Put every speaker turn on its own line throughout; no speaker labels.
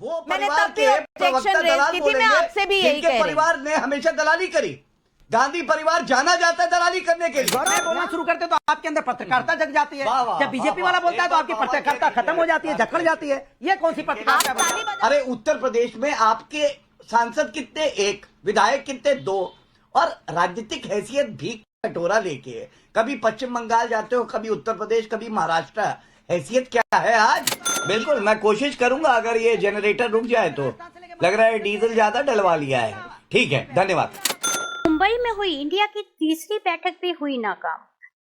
वो
मैंने
परिवार
तब भी
के
ऑब्जेक्शन
प्रवक्ता
रेज
दलाल
की थी, मैं
बोलेंगे,
आपसे भी यही
जिनके
कह रही
परिवार ने हमेशा दलाली करी। गांधी परिवार जाना जाता है दलाली करने के लिए।
मैं बोलना शुरू करते तो आपके अंदर पत्रकारिता जग जाती है।
वाह, वाह,
जब बीजेपी वाला बोलता है तो आपकी पत्रकारिता खत्म हो जाती है, जकड़ जाती है। ये कौन सी पत्रकारिता है?
अरे उत्तर प्रदेश में आपके सांसद कितने? एक। विधायक कितने? 2। और राजनीतिक हैसियत भी कटोरा लेके कभी पश्चिम बंगाल जाते हो, कभी उत्तर प्रदेश, कभी महाराष्ट्र। हैसियत क्या है आज? बिल्कुल मैं कोशिश करूंगा, अगर ये जनरेटर रुक जाए तो। लग रहा है डीजल ज्यादा डलवा लिया है। ठीक है, धन्यवाद।
मुंबई में हुई इंडिया की तीसरी बैठक भी हुई नाकाम,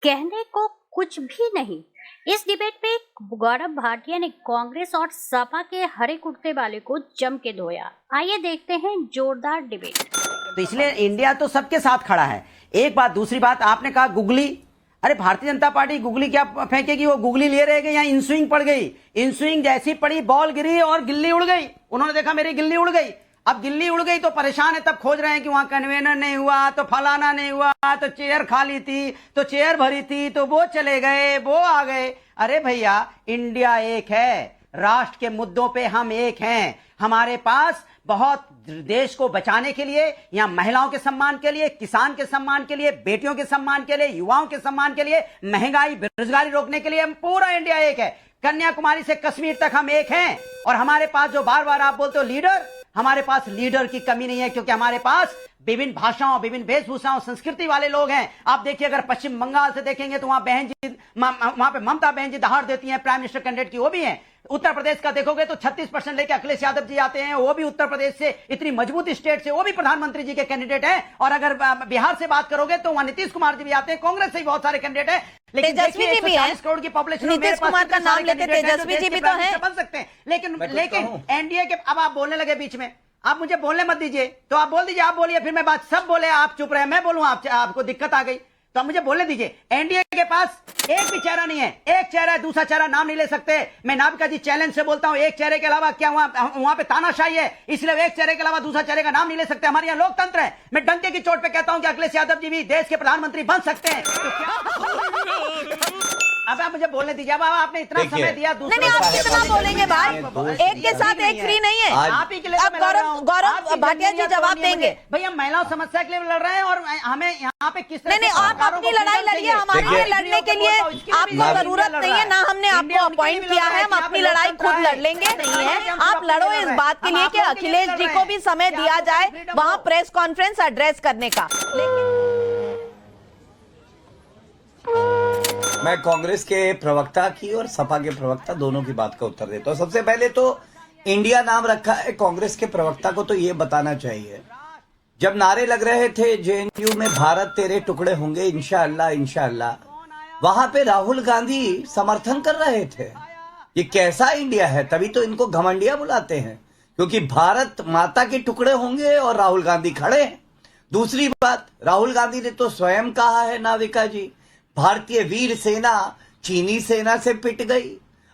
कहने को कुछ भी नहीं। इस डिबेट पे गौरव भाटिया ने कांग्रेस और सपा के हरे कुर्ते वाले को जम के धोया। आइए देखते हैं जोरदार डिबेट।
तो इसलिए इंडिया तो सबके साथ खड़ा है। एक बात। दूसरी बात, आपने कहा गुगली। अरे भारतीय जनता पार्टी गुगली क्या फेंकेगी? वो गुगली लिए रह गई, यहाँ इनस्विंग पड़ गई। इनस्विंग जैसी पड़ी, बॉल गिरी और गिल्ली उड़ गई। उन्होंने देखा मेरी गिल्ली उड़ गई। अब गिल्ली उड़ गई तो परेशान है, तब खोज रहे हैं कि वहां कन्वेनर नहीं हुआ, तो फलाना नहीं हुआ, तो चेयर खाली थी, तो चेयर भरी थी, तो वो चले गए, वो आ गए। अरे भैया, इंडिया एक है, राष्ट्र के मुद्दों पे हम एक हैं। हमारे पास बहुत देश को बचाने के लिए, यहाँ महिलाओं के सम्मान के लिए, किसान के सम्मान के लिए, बेटियों के सम्मान के लिए, युवाओं के सम्मान के लिए, महंगाई बेरोजगारी रोकने के लिए हम पूरा इंडिया एक है। कन्याकुमारी से कश्मीर तक हम एक हैं। और हमारे पास जो बार बार आप बोलते हो लीडर, हमारे पास लीडर की कमी नहीं है, क्योंकि हमारे पास विभिन्न भाषाओं, विभिन्न वेशभूषाओं, संस्कृति वाले लोग हैं। आप देखिए, अगर पश्चिम बंगाल से देखेंगे तो वहां बहन जी, वहां पे ममता बहन जी दहाड़ देती हैं, प्राइम मिनिस्टर कैंडिडेट की, वो भी हैं। उत्तर प्रदेश का देखोगे तो 36% लेके अखिलेश यादव जी आते हैं, वो भी उत्तर प्रदेश से, इतनी मजबूत स्टेट से, वो भी प्रधानमंत्री जी के कैंडिडेट हैं। और अगर बिहार से बात करोगे तो वहां नीतीश कुमार जी भी आते हैं, कांग्रेस से भी बहुत सारे कैंडिडेट हैं। लेकिन
तेजस्वी जी भी हैं।
40 करोड़ की पॉपुलेशन,
नीतीश कुमार का नाम लेते तेजस्वी जी भी तो हैं।
बन सकते हैं। लेकिन एनडीए के, अब आप बोलने लगे बीच में, आप मुझे बोलने मत दीजिए, तो आप बोल दीजिए, आप बोलिए, फिर मैं बात, सब बोले, आप चुप रहे, मैं बोलूं, आपको दिक्कत आ गई, तो आप मुझे बोलने दीजिए। एनडीए के पास एक भी चेहरा नहीं है, एक चेहरा है, दूसरा चेहरा नाम नहीं ले सकते। मैं नाविका जी चैलेंज से बोलता हूं, एक चेहरे के अलावा क्या वहां पे तानाशाही है, इसलिए एक चेहरे के अलावा दूसरा चेहरे का नाम नहीं ले सकते। हमारे यहाँ लोकतंत्र है। मैं डंके की चोट पे कहता हूं कि अखिलेश यादव जी भी देश के प्रधानमंत्री बन सकते हैं। तो क्या अब आप मुझे बोलने दीजिए। अब आपने इतना समय दिया,
नहीं, आप कितना बोलेंगे भाई? एक के साथ एक फ्री नहीं है।
आप ही के लिए
अब गौरव भाटिया जी जवाब देंगे।
भैया, महिलाओं समस्या के लिए लड़ रहे हैं और हमें यहाँ पे किस तरह?
नहीं, आप अपनी लड़ाई लड़िए, हमारे लिए लड़ने के लिए आपको जरूरत नहीं है, ना हमने आपको अपॉइंट किया है। हम अपनी लड़ाई खुद लड़ लेंगे। नहीं है, आप लड़ो इस बात के लिए कि अखिलेश जी को भी समय दिया जाए वहां प्रेस कॉन्फ्रेंस एड्रेस करने का।
मैं कांग्रेस के प्रवक्ता की और सपा के प्रवक्ता दोनों की बात का उत्तर देता हूं। सबसे पहले तो इंडिया नाम रखा है, कांग्रेस के प्रवक्ता को तो ये बताना चाहिए, जब नारे लग रहे थे जेएनयू में भारत तेरे टुकड़े होंगे इंशाअल्लाह इंशाअल्लाह, वहां पे राहुल गांधी समर्थन कर रहे थे। ये कैसा इंडिया है? तभी तो इनको घमंडिया बुलाते हैं, क्योंकि भारत माता के टुकड़े होंगे और राहुल गांधी खड़े हैं। दूसरी बात, राहुल गांधी ने तो स्वयं कहा है, नाविका जी, भारतीय वीर सेना चीनी सेना से पिट गई।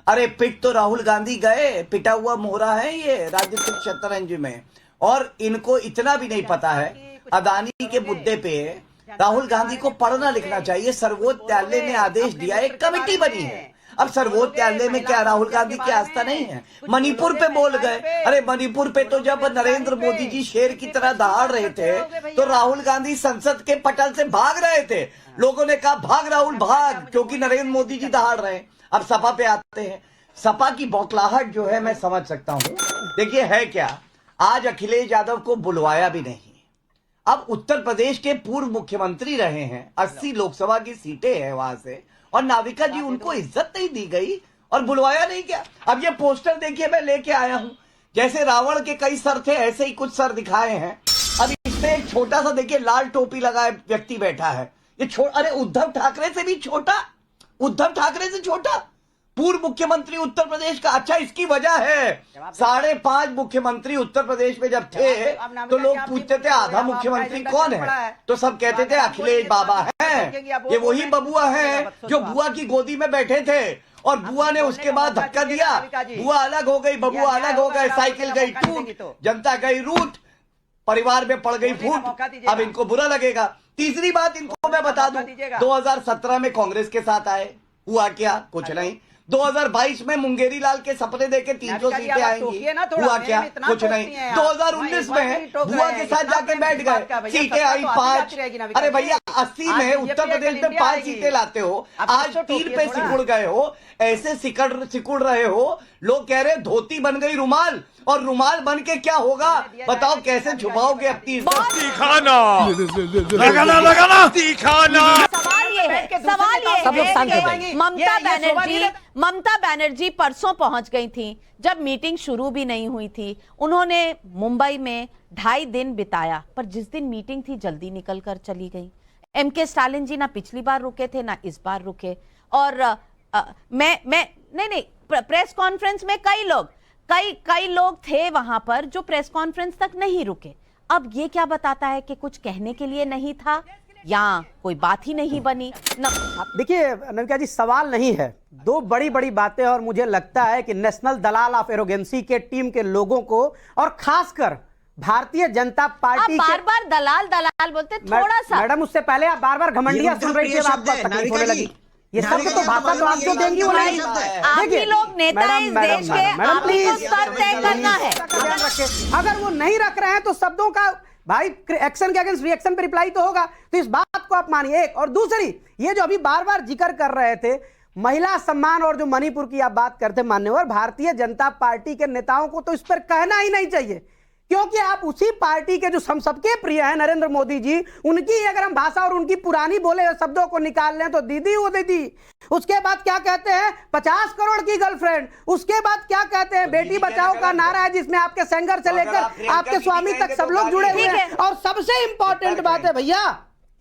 अरे पिट तो राहुल गांधी गए, पिटा हुआ मोहरा है ये राजनीतिक शतरंज में। और इनको इतना भी नहीं पता है, अदानी के मुद्दे पे राहुल गांधी को पढ़ना लिखना चाहिए। सर्वोच्च न्यायालय ने आदेश दिया, एक कमेटी बनी है। अब सर्वोच्च न्यायालय में क्या राहुल गांधी की आस्था नहीं है? मणिपुर पे बोल गए। अरे मणिपुर पे तो जब नरेंद्र मोदी जी शेर की तरह दहाड़ रहे थे तो राहुल गांधी संसद के पटल से भाग रहे थे। लोगों ने कहा भाग राहुल भाग, क्योंकि नरेंद्र मोदी जी दहाड़ रहे हैं। अब सपा पे आते हैं। सपा की बौखलाहट जो है मैं समझ सकता हूं। देखिए है क्या, आज अखिलेश यादव को बुलवाया भी नहीं। अब उत्तर प्रदेश के पूर्व मुख्यमंत्री रहे हैं, 80 लोकसभा की सीटें हैं वहां से, और नाविका जी उनको इज्जत नहीं दी गई और बुलवाया नहीं क्या? अब ये पोस्टर देखिए मैं लेके आया हूं, जैसे रावण के कई सर थे ऐसे ही कुछ सर दिखाए हैं। अब इसमें एक छोटा सा देखिए लाल टोपी लगाए व्यक्ति बैठा है, ये अरे उद्धव ठाकरे से भी छोटा, उद्धव ठाकरे से छोटा, पूर्व मुख्यमंत्री उत्तर प्रदेश का। अच्छा, इसकी वजह है 5.5 मुख्यमंत्री उत्तर प्रदेश में जब थे तो लोग पूछते थे आधा मुख्यमंत्री कौन है, तो सब कहते थे अखिलेश बाबा हैं। ये वही बबुआ हैं जो बुआ की गोदी में बैठे थे और बुआ ने उसके बाद धक्का दिया, बुआ अलग हो गई, बबुआ अलग हो गए, साइकिल गई टूट, जनता गई रूठ, परिवार में पड़ गई फूट। अब इनको बुरा लगेगा। तीसरी बात इनको मैं बता दूं, 2017 में कांग्रेस के साथ आए, हुआ क्या? कुछ नहीं। 2022 में मुंगेरी लाल के सपने देके 300 सीटें आएंगी, हुआ क्या? कुछ नहीं। 2019 में बुआ के साथ जाके बैठ गए, सीटें आई 5। अरे भैया 80 में उत्तर प्रदेश में 5 सीटें लाते हो, आज 3 पे सिकुड़ गए हो, ऐसे सिकुड़ रहे हो। लोग कह रहे धोती बन गई रुमाल, और रुमाल बन के क्या होगा बताओ, कैसे छुपाओगे अपनी
दिखाना लगाना दिखाना।
सवाल ये है कि ममता बनर्जी परसों पहुंच गई थी, जब मीटिंग शुरू भी नहीं हुई थी। उन्होंने मुंबई में 2.5 दिन बिताया, पर जिस दिन मीटिंग थी जल्दी निकल कर चली गई। MK स्टालिन जी ना पिछली बार रुके थे ना इस बार रुके। और नहीं प्रेस कॉन्फ्रेंस में कई लोग थे वहां पर जो प्रेस कॉन्फ्रेंस तक नहीं रुके। अब ये क्या बताता है कि कुछ कहने के लिए नहीं था या कोई बात ही नहीं बनी?
देखिए नविका जी, सवाल नहीं है, 2 बड़ी बड़ी बातें। और मुझे लगता है कि नेशनल दलाल ऑफ एरोगेंसी के टीम के लोगों को, और खासकर भारतीय जनता पार्टी
आप बार-बार दलाल बोलते, थोड़ा सा
मैडम उससे पहले आप बार-बार घमंडियां सुन रही थी, आपको तकलीफ होने लगी। ये सब तो भाषा तो आप जो देंगी वो नहीं।
आप ही लोग नेता हैं इस देश के, आप ही को स्तर तय करना है।
अगर वो नहीं रख रहे हैं तो शब्दों का भाई एक्शन के अगेंस्ट रिएक्शन पे रिप्लाई तो होगा, तो इस बात को आप मानिए। एक और दूसरी, ये जो अभी बार बार जिक्र कर रहे थे महिला सम्मान और जो मणिपुर की आप बात करते मान्यवर, भारतीय जनता पार्टी के नेताओं को तो इस पर कहना ही नहीं चाहिए, क्योंकि आप उसी पार्टी के जो हम सबके प्रिय हैं नरेंद्र मोदी जी, उनकी अगर हम भाषा और उनकी पुरानी बोले हुए शब्दों को निकाल लें तो दीदी वो दीदी, उसके बाद क्या कहते हैं 50 करोड़ की गर्लफ्रेंड, उसके बाद क्या कहते हैं बेटी बचाओ का नारा है जिसमें आपके सेंगर से लेकर आपके स्वामी तक सब लोग जुड़े हुए हैं। और सबसे इंपॉर्टेंट बात है भैया,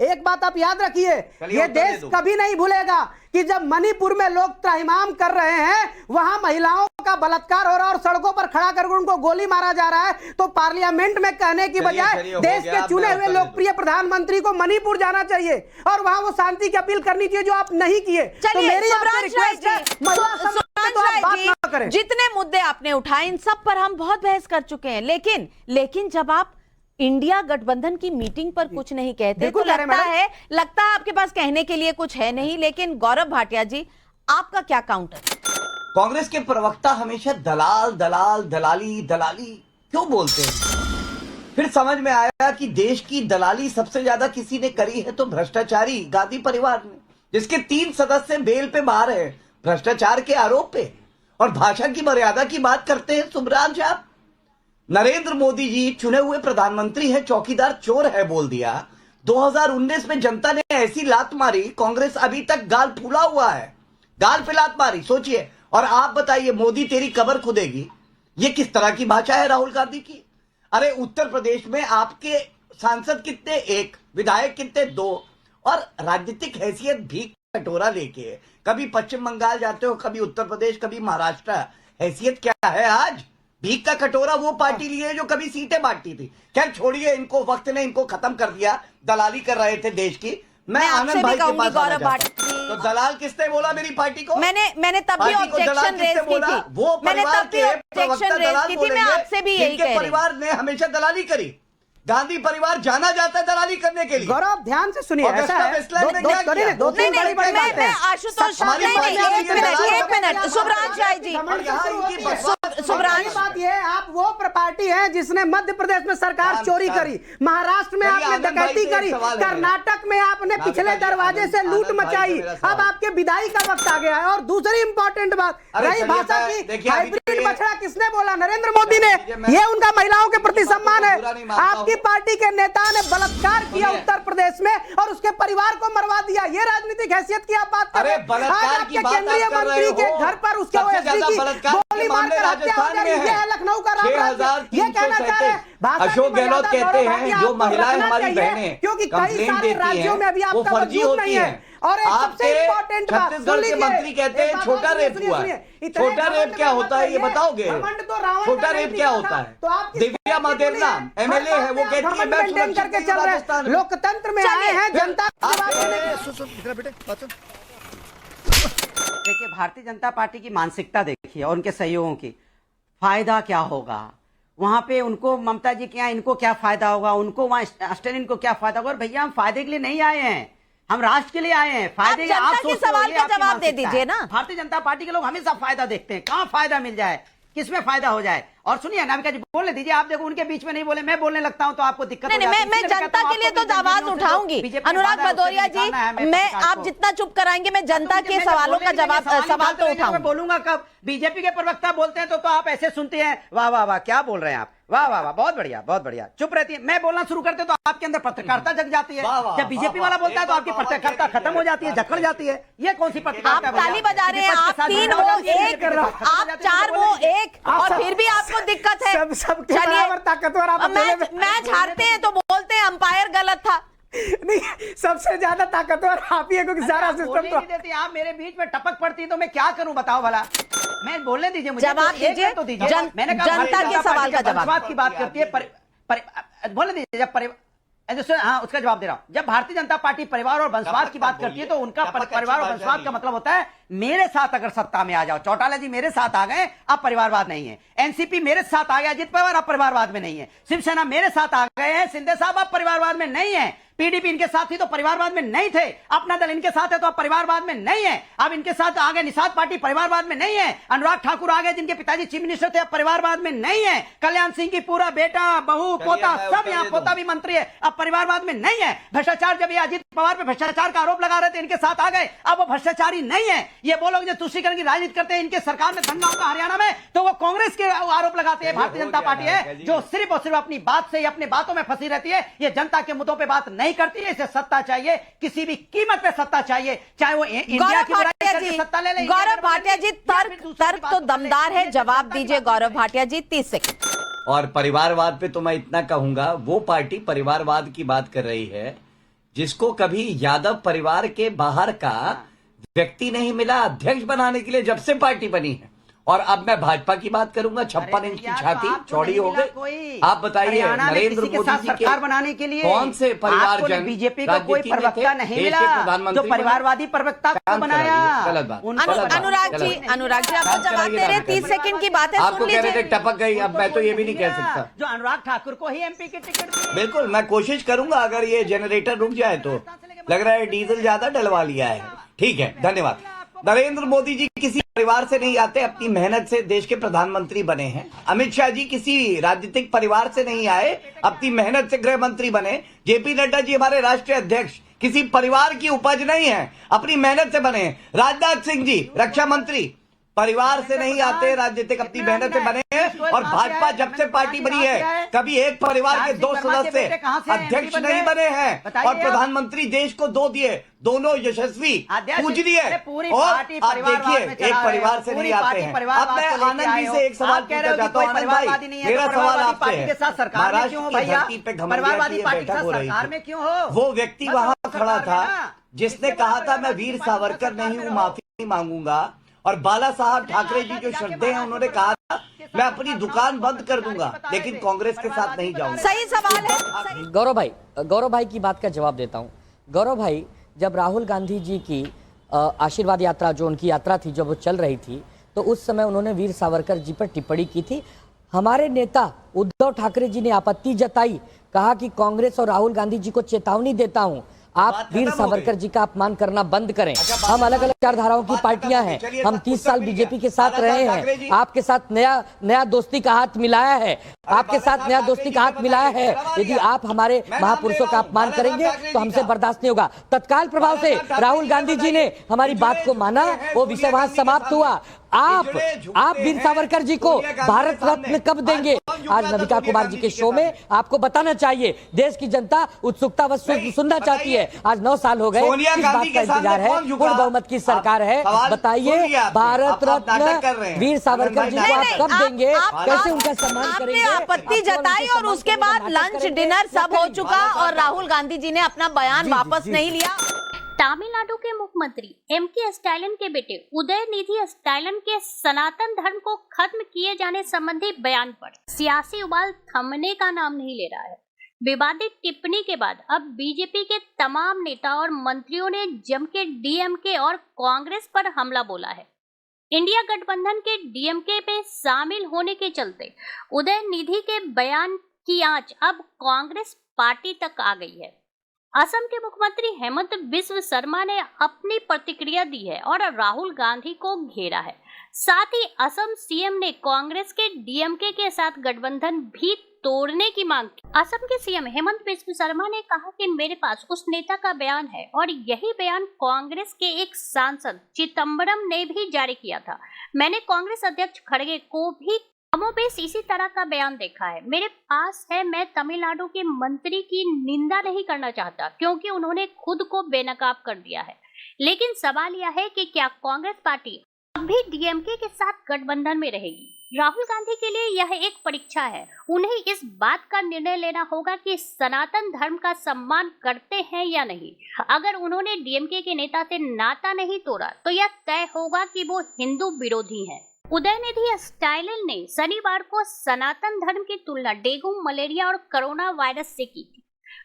एक बात आप याद रखिए, ये देश कभी नहीं भूलेगा कि जब मणिपुर में लोग त्राहिमाम कर रहे हैं, वहां महिलाओं का बलात्कार हो रहा है और सड़कों पर खड़ा करके उनको गोली मारा जा रहा है, तो पार्लियामेंट में कहने की बजाय देश के चुने हुए लोकप्रिय प्रधानमंत्री को मणिपुर जाना चाहिए और वहां वो शांति की अपील करनी चाहिए, जो आप नहीं किए। तो मेरी आपसे रिक्वेस्ट है, महिला सम्मान तो आप बात ना करें।
जितने मुद्दे आपने उठाए इन सब पर हम बहुत बहस कर चुके हैं, लेकिन जब आप इंडिया गठबंधन की मीटिंग पर कुछ नहीं कहते तो लगता है आपके पास कहने के लिए कुछ है नहीं। लेकिन गौरव भाटिया जी, आपका क्या काउंटर?
कांग्रेस के प्रवक्ता हमेशा दलाली क्यों बोलते हैं? फिर समझ में आया कि देश की दलाली सबसे ज्यादा किसी ने करी है तो भ्रष्टाचारी गांधी परिवार ने, जिसके 3 सदस्य बेल पे बाहर है भ्रष्टाचार के आरोप पे। और भाषा की मर्यादा की बात करते हैं सुब्रांश आप। नरेंद्र मोदी जी चुने हुए प्रधानमंत्री है, चौकीदार चोर है बोल दिया। 2019 में जनता ने ऐसी लात मारी, कांग्रेस अभी तक गाल फूला हुआ है, गाल पे लात मारी, सोचिए। और आप बताइए मोदी तेरी कब्र खुदेगी, ये किस तरह की भाषा है राहुल गांधी की? अरे उत्तर प्रदेश में आपके सांसद कितने? 1, विधायक कितने? 2, और राजनीतिक हैसियत भीख कटोरा लेके कभी पश्चिम बंगाल जाते हो, कभी उत्तर प्रदेश, कभी महाराष्ट्र। हैसियत क्या है आज? भीख का कटोरा वो पार्टी लिए जो कभी सीटें बांटती थी। खैर छोड़िए इनको, वक्त ने इनको खत्म कर दिया, दलाली कर रहे थे देश की। मैं आनंद भाई के पास आना चाहता हूं। तो दलाल किसने बोला मेरी पार्टी को?
मैंने तब भी ऑब्जेक्शन रेज की थी,
वो परिवार के प्रवक्ता दलाल बोलेंगे,
मैं आपसे भी यही कह रही हूं।
परिवार ने हमेशा दलाली करी, गांधी परिवार जाना जाता है दलाली करने के लिए।
गौरव ध्यान से सुनिए, ऐसा है दो तीन बड़ी बड़ी बात है।
आशुतोष एक मिनट सुब्रांश राय जी,
सुब्रांश बात ये है, आप वो पार्टी है जिसने मध्य प्रदेश में सरकार चोरी करी, महाराष्ट्र में आपने डकैती करी, कर्नाटक में आपने पिछले दरवाजे से लूट मचाई। अब आपके विदाई का वक्त आ गया है। और दूसरी इंपॉर्टेंट बात रही भाषा की, हाइब्रिड बछड़ा किसने बोला? नरेंद्र मोदी ने। ये उनका महिलाओं के प्रति सम्मान है। आपकी पार्टी के नेता ने बलात्कार किया उत्तर प्रदेश में और उसके परिवार को मरवा दिया। ये राजनीतिक हैसियत की आप बात कर रहे हैं। आज आपके केंद्रीय मंत्री के घर पर उसके ओएसडी की गोली मारकर हत्या हो जा रही है। ये लखनऊ का रामराज्य। ये कहना चाह रहे हैं
अशोक गहलोत कहते हैं जो महिलाएं हमारी बहनें
क्योंकि कई सारे राज्यों में अभी आपका वजूद नहीं है। और एक सबसे इंपॉर्टेंट बात,
छत्तीसगढ़ के मंत्री कहते हैं छोटा रेप हुआ है। छोटा रेप क्या होता है ये बताओगे? छोटा रेप क्या होता है? दिव्या मादेवना एमएलए है, वो कहती है मैं सुरक्षित
करके चल रहे, लोकतंत्र में आए हैं, जनता।
देखिए भारतीय जनता पार्टी की मानसिकता देखिए और उनके सहयोगों की, फायदा क्या होगा वहां पे उनको, ममता जी के यहाँ इनको क्या फायदा होगा, उनको वहां स्टैलिन को क्या फायदा होगा। और भैया हम फायदे के लिए नहीं आए हैं, हम राष्ट्र के लिए आए हैं, फायदे
जनता
आप
के
सोचते
सवाल
होंगे,
का
आपकी
जवाब दे
मानसिकता
दीजिए
है।
ना।
भारतीय जनता पार्टी के लोग हमेशा फायदा देखते हैं, कहाँ फायदा मिल जाए, किसमें फायदा हो जाए। और सुनिए नामिका जी बोलने दीजिए, आप देखो उनके बीच में नहीं बोले, मैं बोलने लगता हूं तो आपको दिक्कत
नहीं,
हो जाती है।
मैं
इसलिए
जनता
कहता
के लिए
हूं,
तो
आपको
आवाज
बीजेपी
उठाऊंगी।
बीजेपी ने
अनुराग
बाधा है, उससे
भदौरिया जी,
निकालना है,
मैं
पत्रकार
आप
को।
जितना चुप कराएंगे मैं जनता के सवालों का जवाब सवाल तो उठाऊंगी।
मैं बोलूंगा कब बीजेपी के प्रवक्ता बोलते हैं तो आप ऐसे सुनते हैं, वाह वाह वाह क्या बोल रहे हैं आप, वाह वाह वाह बहुत बढ़िया बहुत बढ़िया, चुप रहती है। मैं बोलना शुरू करते तो आपके अंदर पत्रकारिता जग जाती है,
वाह, वाह,
जब बीजेपी
वाह,
वाला बोलता है तो
वाह,
आपकी
वाह,
पत्रकारिता
वाह,
खत्म हो जाती है, जकड़ जाती है। ये कौन सी
आप
पत्रकारिता है भैया?
ताली बजा रहे हैं,
विपक्ष के
आप
साथ
तीन
जुड़ा
वो
हुआ है,
एक,
आप
आप चार वो एक, और फिर भी आपको दिक्कत है।
सबके बराबर ताकतवर आप अकेले में-
मैच हारते हैं तो बोलते हैं अंपायर गलत था।
नहीं, सबसे ज्यादा ताकतवर आप ही है, क्योंकि सारा
बोलने
सिस्टम
ही
तो
नहीं देती, आप मेरे बीच में टपक पड़ती तो मैं क्या करूं बताओ भला। मैं बोलने दीजिए मुझे,
जवाब
तो एक
दीजिए,
तो दीजिए। मैंने कहा
जनता
भारतीय
के
जनता
सवाल
पार्टी
का
जब
जवाब।
वंशवाद की बात करती है, बोलने दीजिए जब हाँ उसका जवाब दे रहा हूं। जब भारतीय जनता पार्टी परिवार और वंशवाद की बात करती है तो उनका परिवार और वंशवाद का मतलब होता है मेरे साथ अगर सत्ता में आ जाओ, चौटाला जी मेरे साथ आ गए अब परिवारवाद नहीं है, एनसीपी मेरे साथ आ गया अजित पवार अब परिवारवाद में नहीं है, शिवसेना मेरे साथ आ गए हैं शिंदे साहब अब परिवारवाद में नहीं है, पीडीपी इनके साथ थी तो परिवारवाद में नहीं थे, अपना दल इनके साथ है तो अब परिवारवाद में नहीं है, अब इनके साथ आ गए निषाद पार्टी परिवारवाद में नहीं है, अनुराग ठाकुर आ गए जिनके पिताजी चीफ मिनिस्टर थे अब परिवारवाद में नहीं है, कल्याण सिंह की पूरा बेटा बहू पोता सब यहाँ पोता भी मंत्री है अब परिवारवाद में नहीं है, भ्रष्टाचार जब ये अजित पवार पे भ्रष्टाचार का आरोप लगा रहे थे इनके साथ आ गए अब वो भ्रष्टाचारी नहीं है, ये वो लोग जो तुष्टीकरण की राजनीति करते हैं इनके सरकार में दंगा होगा हरियाणा में तो वो कांग्रेस के आरोप लगाते हैं, भारतीय जनता पार्टी है जो सिर्फ और सिर्फ अपनी बात से अपनी बातों में फंसी रहती है, ये जनता के मुद्दों पे बात नहीं करती है, इसे सत्ता चाहिए किसी भी कीमत पे सत्ता चाहिए, चाहे वो इंडिया की बुराई करके सत्ता ले ले।
गौरव भाटिया जी, तर्क तो दमदार है, जवाब दीजिए गौरव भाटिया जी 30 सेकंड।
और परिवारवाद पे तो मैं इतना कहूंगा, वो पार्टी परिवारवाद की बात कर रही है जिसको कभी यादव परिवार के बाहर का व्यक्ति नहीं मिला अध्यक्ष बनाने के लिए जब से पार्टी बनी है। और अब मैं भाजपा की बात करूंगा, 56 इंच की छाती चौड़ी हो गई। आप बताइए नरेंद्र मोदी जी
सरकार बनाने के लिए
कौन से परिवारजन
बीजेपी को कोई प्रवक्ता नहीं मिला जो परिवारवादी प्रवक्ता को बनाया।
गलत बात।
अनुराग जी आपको जवाब दे रहे, 30 सेकंड की बात है,
आपको
सुन
कह रहे थे
लीजिए।
टपक गई, अब मैं तो ये भी नहीं कह सकता।
जो अनुराग ठाकुर को ही एमपी की टिकट दी।
बिल्कुल मैं कोशिश करूंगा, अगर ये जनरेटर रुक जाए तो। लग रहा है डीजल ज्यादा डलवा लिया है। ठीक है, धन्यवाद। नरेंद्र मोदी जी किसी परिवार से नहीं आते, अपनी मेहनत से देश के प्रधानमंत्री बने हैं। अमित शाह जी किसी राजनीतिक परिवार से नहीं आए, अपनी मेहनत से गृह मंत्री बने। जेपी नड्डा जी हमारे राष्ट्रीय अध्यक्ष किसी परिवार की उपज नहीं है, अपनी मेहनत से बने हैं। राजनाथ सिंह जी रक्षा मंत्री परिवार से नहीं आते, राजनीतिक अपनी मेहनत से बने हैं। और भाजपा जब से पार्टी बनी है कभी एक परिवार के 2 सदस्य अध्यक्ष नहीं बने हैं और प्रधानमंत्री देश को 2 दिए, दोनों यशस्वी पूजनीय। और आप देखिए एक परिवार से नहीं आते हैं। अब मैं आनंद जी से एक सवाल पूछना चाहता हूँ। आनंद भाई मेरा सवाल आपसे है, महाराष्ट्र की धरती पे घमंडिया की बैठक हो रही थी, वो व्यक्ति वहां खड़ा था जिसने कहा था मैं वीर सावरकर नहीं हूँ, माफी नहीं मांगूंगा। और बाला साहब ठाकरे जी जो श्रद्धेय हैं उन्होंने कहा था मैं अपनी दुकान बंद कर दूंगा लेकिन कांग्रेस के साथ नहीं जाऊंगा।
सही सवाल है।
गौरव भाई की बात का जवाब देता हूं। गौरव भाई, जब राहुल गांधी जी की आशीर्वाद यात्रा जो उनकी यात्रा थी जब वो चल रही थी तो उस समय उन्होंने वीर सावरकर जी पर टिप्पणी की थी। हमारे नेता उद्धव ठाकरे जी ने आपत्ति जताई, कहा कि कांग्रेस और राहुल गांधी जी को चेतावनी देता हूं, आप वीर सावरकर जी का अपमान करना बंद करें। हम अलग अलग विचारधाराओं की पार्टियां हैं, हम 30 साल बीजेपी के साथ रहे हैं, आपके साथ नया दोस्ती का हाथ मिलाया है, आपके साथ नया दोस्ती का हाथ मिलाया है। यदि आप हमारे महापुरुषों का अपमान करेंगे तो हमसे बर्दाश्त नहीं होगा। तत्काल प्रभाव से राहुल गांधी जी ने हमारी बात को माना, वो विषय वहां समाप्त हुआ। आप वीर सावरकर जी को भारत रत्न कब देंगे? आज नविका कुमार जी के शो में आपको बताना चाहिए। देश की जनता उत्सुकता व सुनना चाहती है। आज 9 साल हो गए, इस बात का इंतजार है, पूर्ण बहुमत की सरकार है। बताइए भारत रत्न वीर सावरकर जी को आप कब देंगे? कैसे उनका सम्मान करेंगे?
आपने आपत्ति जताई और उसके बाद लंच डिनर सब हो चुका और राहुल गांधी जी ने अपना बयान वापस नहीं लिया।
तमिलनाडु के मुख्यमंत्री एम.के. स्टालिन के बेटे उदयनिधि स्टालिन के सनातन धर्म को खत्म किए जाने संबंधी बयान पर सियासी उबाल थमने का नाम नहीं ले रहा है। विवादित टिप्पणी के बाद अब बीजेपी के तमाम नेता और मंत्रियों ने जम के डीएमके और कांग्रेस पर हमला बोला है। इंडिया गठबंधन के डीएमके पे शामिल होने के चलते उदयनिधि के बयान की आंच अब कांग्रेस पार्टी तक आ गई है। असम के मुख्यमंत्री हेमंत बिस्व शर्मा ने अपनी प्रतिक्रिया दी है और राहुल गांधी को घेरा है। साथ ही असम सीएम ने कांग्रेस के डीएमके के साथ गठबंधन भी तोड़ने की मांग की। असम के सीएम हेमंत बिस्व शर्मा ने कहा कि मेरे पास उस नेता का बयान है और यही बयान कांग्रेस के एक सांसद चिदम्बरम ने भी जारी किया था। मैंने कांग्रेस अध्यक्ष खड़गे को भी कमोबेश इसी तरह का बयान देखा है। मेरे पास है। मैं तमिलनाडु के मंत्री की निंदा नहीं करना चाहता क्योंकि उन्होंने खुद को बेनकाब कर दिया है, लेकिन सवाल यह है कि क्या कांग्रेस पार्टी अब भी डीएमके के साथ गठबंधन में रहेगी। राहुल गांधी के लिए यह एक परीक्षा है। उन्हें इस बात का निर्णय लेना होगा कि सनातन धर्म का सम्मान करते हैं या नहीं। अगर उन्होंने डीएमके के नेता से नाता नहीं तोड़ा तो यह तय होगा कि वो हिंदू विरोधी हैं। उदयनिधि स्टालिन ने शनिवार को सनातन धर्म की तुलना डेंगू, मलेरिया और कोरोना वायरस से की थी,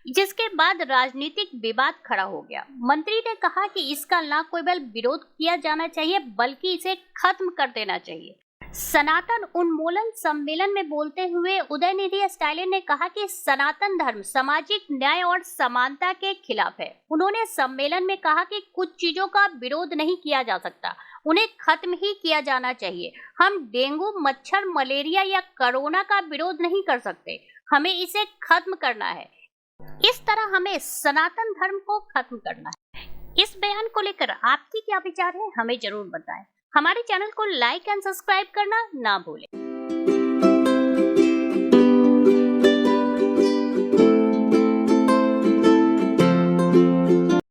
जिसके बाद राजनीतिक विवाद खड़ा हो गया। मंत्री ने कहा कि इसका न केवल विरोध किया जाना चाहिए बल्कि इसे खत्म कर देना चाहिए। सनातन उन्मूलन सम्मेलन में बोलते हुए उदयनिधि स्टालिन ने कहा कि सनातन धर्म सामाजिक न्याय और समानता के खिलाफ है। उन्होंने सम्मेलन में कहा कि कुछ चीजों का विरोध नहीं किया जा सकता, उन्हें खत्म ही किया जाना चाहिए। हम डेंगू, मच्छर, मलेरिया या कोरोना का विरोध नहीं कर सकते, हमें इसे खत्म करना है। इस तरह हमें सनातन धर्म को खत्म करना है। इस बयान को लेकर आपकी क्या विचार है, हमें जरूर बताएं। हमारे चैनल को लाइक एंड सब्सक्राइब करना ना भूलें।